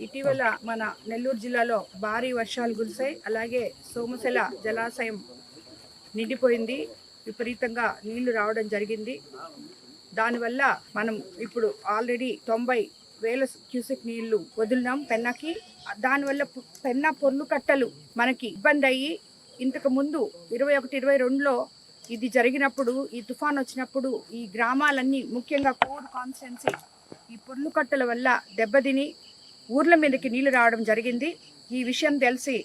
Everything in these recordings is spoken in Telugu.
ఇటీవల మన నెల్లూరు జిల్లాలో భారీ వర్షాలు కురిశాయి. అలాగే సోమశిల జలాశయం నిండిపోయింది. విపరీతంగా నీళ్లు రావడం జరిగింది. దానివల్ల మనం ఇప్పుడు ఆల్రెడీ 90,000 క్యూసెక్ నీళ్లు వదిలినాం పెన్నాకి. దానివల్ల పెన్నా పొర్లు కట్టలు మనకి ఇబ్బంది అయ్యి, ఇంతకు ముందు 21-22లో ఇది జరిగినప్పుడు, ఈ తుఫాన్ వచ్చినప్పుడు ఈ గ్రామాలన్నీ, ముఖ్యంగా కోర్ కాన్స్టిట్యున్సీ, ఈ పొర్లు కట్టల వల్ల దెబ్బతిని ఊర్ల మీదకి నీళ్లు రావడం జరిగింది. ఈ విషయం తెలిసి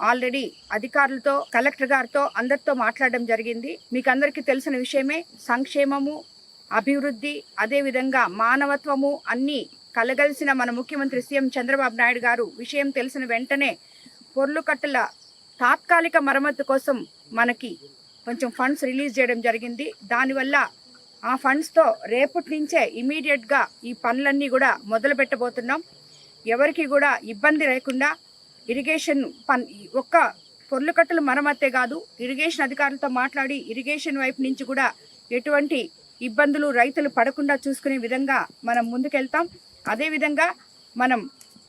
ఆల్రెడీ అధికారులతో, కలెక్టర్ గారితో అందరితో మాట్లాడడం జరిగింది. మీకు అందరికీ తెలిసిన విషయమే. సంక్షేమము, అభివృద్ధి, అదేవిధంగా మానవత్వము అన్నీ కలగలిసిన మన ముఖ్యమంత్రి సీఎం చంద్రబాబు నాయుడు గారు విషయం తెలిసిన వెంటనే పొర్లుకట్టల తాత్కాలిక మరమ్మతు కోసం మనకి కొంచెం ఫండ్స్ రిలీజ్ చేయడం జరిగింది. దానివల్ల ఆ ఫండ్స్తో రేపటి నుంచే ఇమీడియట్గా ఈ పనులన్నీ కూడా మొదలు పెట్టబోతున్నాం. ఎవరికి కూడా ఇబ్బంది లేకుండా ఇరిగేషన్ ఒక్క పొర్లుకట్టల మరమ్మతే కాదు, ఇరిగేషన్ అధికారులతో మాట్లాడి ఇరిగేషన్ వైపు నుంచి కూడా ఎటువంటి ఇబ్బందులు రైతులు పడకుండా చూసుకునే విధంగా మనం ముందుకెళ్తాం. అదేవిధంగా మనం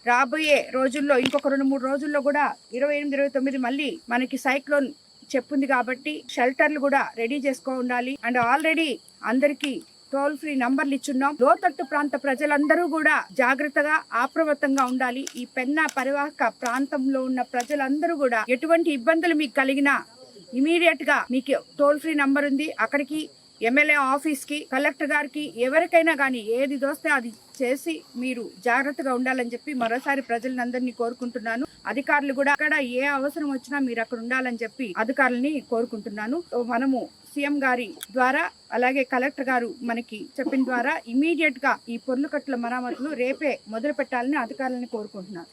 రాబోయే రోజుల్లో, ఇంకొక 2-3 రోజుల్లో కూడా 28-29 మళ్ళీ మనకి సైక్లోన్ చెప్పుంది కాబట్టి షెల్టర్లు కూడా రెడీ చేసుకో ఉండాలి. అండ్ ఆల్రెడీ అందరికీ టోల్ ఫ్రీ నంబర్లు ఇచ్చున్నాం. లోతట్టు ప్రాంత ప్రజలందరూ కూడా జాగ్రత్తగా, అప్రమత్తంగా ఉండాలి. ఈ పెన్నా పరివాహక ప్రాంతంలో ఉన్న ప్రజలందరూ కూడా ఎటువంటి ఇబ్బందులు మీకు కలిగినా ఇమీడియట్ గా మీకు టోల్ ఫ్రీ నంబర్ ఉంది. అక్కడికి ఎమ్మెల్యే ఆఫీస్కి, కలెక్టర్ గారికి, ఎవరికైనా కానీ ఏది దోస్తే అది చేసి మీరు జాగ్రత్తగా ఉండాలని చెప్పి మరోసారి ప్రజలందరినీ కోరుకుంటున్నాను. అధికారులు కూడా అక్కడ ఏ అవసరం వచ్చినా మీరు అక్కడ ఉండాలని చెప్పి అధికారులని కోరుకుంటున్నాను. మనము సీఎం గారి ద్వారా, అలాగే కలెక్టర్ గారు మనకి చెప్పిన ద్వారా ఇమీడియట్ గా ఈ పొర్లుకట్టల మరామతులు రేపే మొదలు పెట్టాలని అధికారులని కోరుకుంటున్నాను.